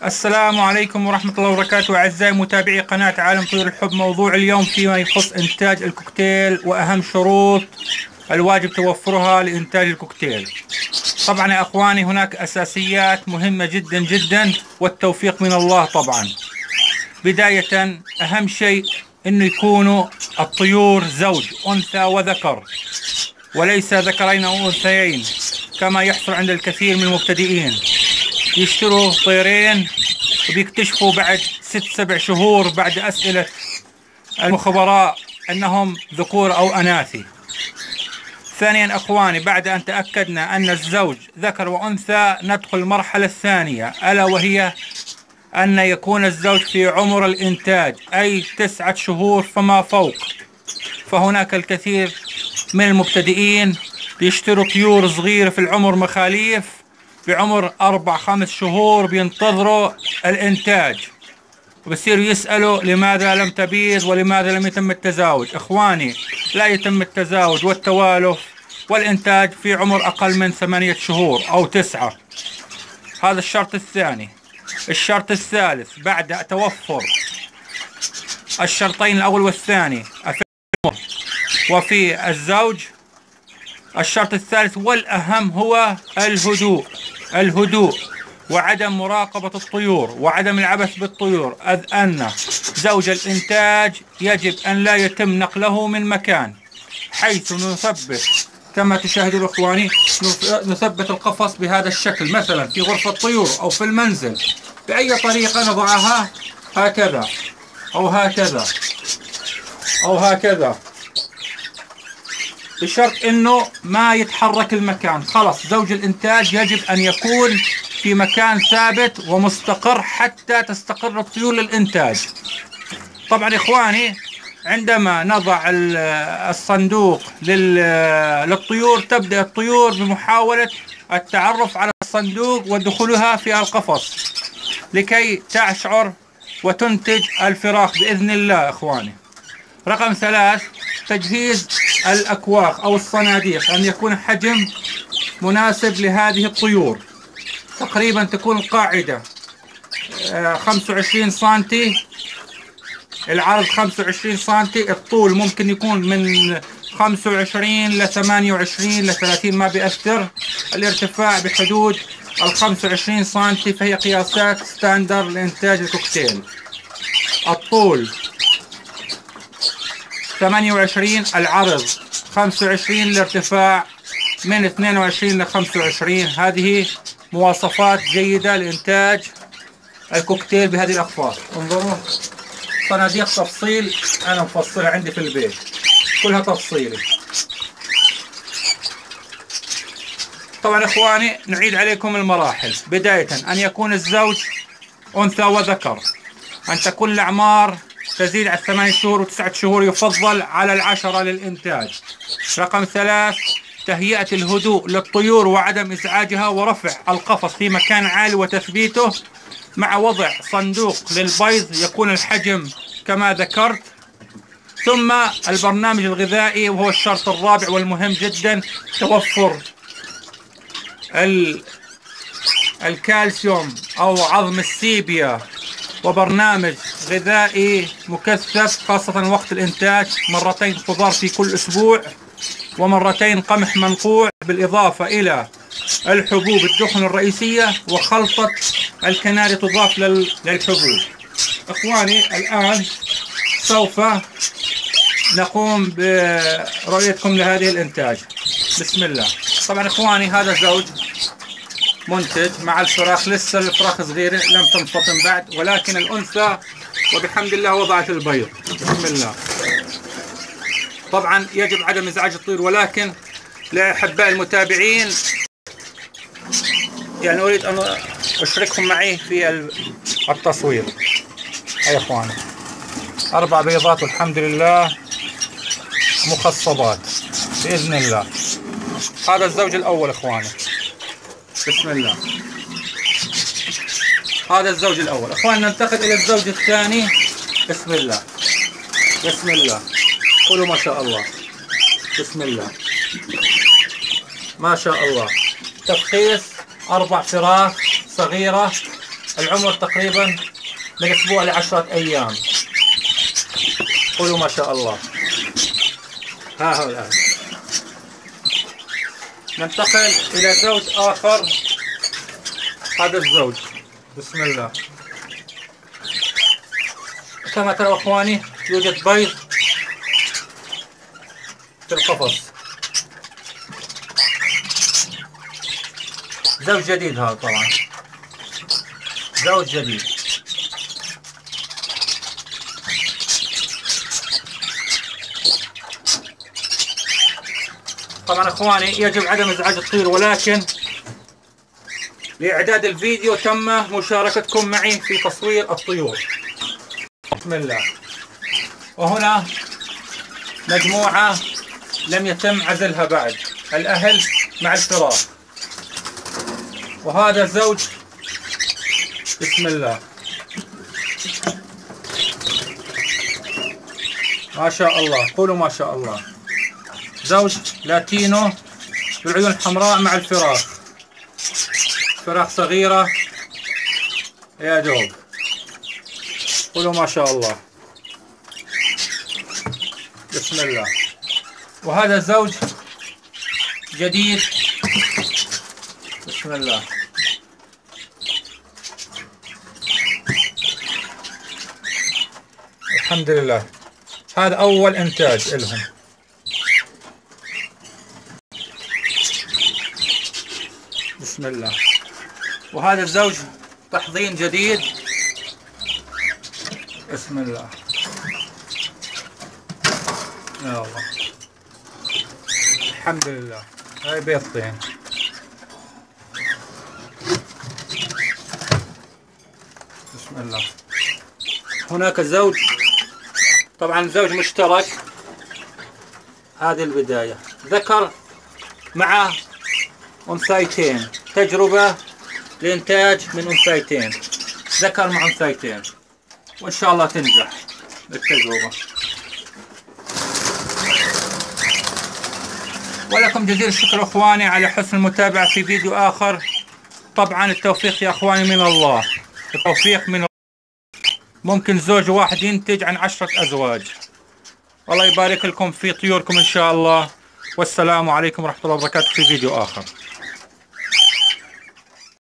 السلام عليكم ورحمة الله وبركاته. أعزائي متابعي قناة عالم طيور الحب، موضوع اليوم فيما يخص إنتاج الكوكتيل وأهم شروط الواجب توفرها لإنتاج الكوكتيل. طبعا يا أخواني، هناك أساسيات مهمة جدا جدا، والتوفيق من الله طبعا. بداية أهم شيء إنه يكونوا الطيور زوج، أنثى وذكر، وليس ذكرين أو أنثيين كما يحصل عند الكثير من المبتدئين. يشتروا طيرين وبيكتشفوا بعد 6-7 شهور بعد أسئلة المخبراء أنهم ذكور أو أناثي. ثانيا أخواني، بعد أن تأكدنا أن الزوج ذكر وأنثى، ندخل المرحلة الثانية، ألا وهي أن يكون الزوج في عمر الإنتاج، أي 9 شهور فما فوق. فهناك الكثير من المبتدئين بيشتروا طيور صغيرة في العمر، مخاليف بعمر 4-5 شهور بينتظروا الإنتاج، وبصيروا يسألوا لماذا لم تبيض ولماذا لم يتم التزاوج. إخواني، لا يتم التزاوج والتوالف والإنتاج في عمر أقل من 8 شهور أو 9. هذا الشرط الثاني. الشرط الثالث، بعد توفر الشرطين الأول والثاني في العمر وفي الزوج، الشرط الثالث والأهم هو الهدوء وعدم مراقبة الطيور وعدم العبث بالطيور، إذ أن زوج الإنتاج يجب أن لا يتم نقله من مكان، حيث نثبت كما تشاهدون إخواني، نثبت القفص بهذا الشكل، مثلا في غرفة طيور أو في المنزل، بأي طريقة نضعها، هكذا أو هكذا أو هكذا، بشرط انه ما يتحرك المكان. خلص، زوج الانتاج يجب ان يكون في مكان ثابت ومستقر حتى تستقر الطيور للانتاج. طبعا اخواني، عندما نضع الصندوق للطيور، تبدأ الطيور بمحاولة التعرف على الصندوق ودخولها في القفص لكي تشعر وتنتج الفراخ بإذن الله. اخواني، رقم 3، تجهيز الأكواخ أو الصناديق، أن يكون حجم مناسب لهذه الطيور. تقريبا تكون القاعدة 25 سنتي، العرض 25 سنتي، الطول ممكن يكون من 25 ل 28 ل 30، ما بيأثر. الارتفاع بحدود 25 سنتي، فهي قياسات ستاندر لإنتاج الكوكتيل. الطول 28، العرض 25، الارتفاع من 22 ل 25. هذه مواصفات جيدة لإنتاج الكوكتيل بهذه الأقفاص. انظروا، صناديق تفصيل أنا مفصلها عندي في البيت، كلها تفصيلي. طبعا إخواني، نعيد عليكم المراحل. بداية أن يكون الزوج أنثى وذكر، أن تكون الأعمار تزيد على 8 شهور و9 شهور، يفضل على 10 للإنتاج. رقم 3، تهيئة الهدوء للطيور وعدم إزعاجها، ورفع القفص في مكان عالي وتثبيته، مع وضع صندوق للبيض يكون الحجم كما ذكرت. ثم البرنامج الغذائي، وهو الشرط الرابع والمهم جدا، توفر الكالسيوم أو عظم السيبيا، وبرنامج غذائي مكثف خاصة وقت الإنتاج، 2 خضار في كل أسبوع، و2 قمح منقوع، بالإضافة إلى الحبوب الدخن الرئيسية، وخلطة الكناري تضاف للحبوب. إخواني، الآن سوف نقوم برؤيتكم لهذه الإنتاج. بسم الله. طبعا إخواني، هذا زوج منتج مع الفراخ، لسه الفراخ صغيرة لم تنفطم بعد، ولكن الأنثى وبحمد الله وضعت البيض. بسم الله. طبعا يجب عدم إزعاج الطيور، ولكن لأحباء المتابعين يعني أريد أن أشركهم معي في التصوير. يا إخواني، 4 بيضات والحمد لله مخصبات بإذن الله. هذا الزوج الأول إخواني. بسم الله. هذا الزوج الأول. إخواني، ننتقل إلى الزوج الثاني. بسم الله. بسم الله. قولوا ما شاء الله. بسم الله. ما شاء الله. تفخيص 4 فراخ صغيرة العمر تقريبا من اسبوع ل10 ايام. قولوا ما شاء الله. ها هو الآن. ننتقل إلى زوج آخر. هذا الزوج بسم الله. كما ترى اخواني يوجد بيض في القفص. زوج جديد هذا طبعا، زوج جديد. طبعا اخواني يجب عدم ازعاج الطيور، ولكن لإعداد الفيديو تم مشاركتكم معي في تصوير الطيور. بسم الله. وهنا مجموعة لم يتم عزلها بعد، الأهل مع الفراخ. وهذا زوج بسم الله ما شاء الله. قولوا ما شاء الله. زوج لاتينو بالعيون الحمراء مع الفراخ. فراخ صغيرة يا دوب. قولوا ما شاء الله. بسم الله. وهذا زوج جديد بسم الله. الحمد لله. هذا أول إنتاج لهم. بسم الله. وهذا الزوج تحضين جديد. بسم الله. يا الله. الحمد لله. هاي بيضتين. بسم الله. هناك زوج، طبعا زوج مشترك. هذه البداية. ذكر مع أنثيتين، تجربة لإنتاج من أنثيتين. ذكر مع أنثيتين، وإن شاء الله تنجح التجربة. ولكم جزيل الشكر اخواني على حسن المتابعة في فيديو اخر. طبعا التوفيق يا اخواني من الله، التوفيق من الله. ممكن زوج واحد ينتج عن 10 ازواج. الله يبارك لكم في طيوركم ان شاء الله. والسلام عليكم ورحمة الله وبركاته في فيديو اخر.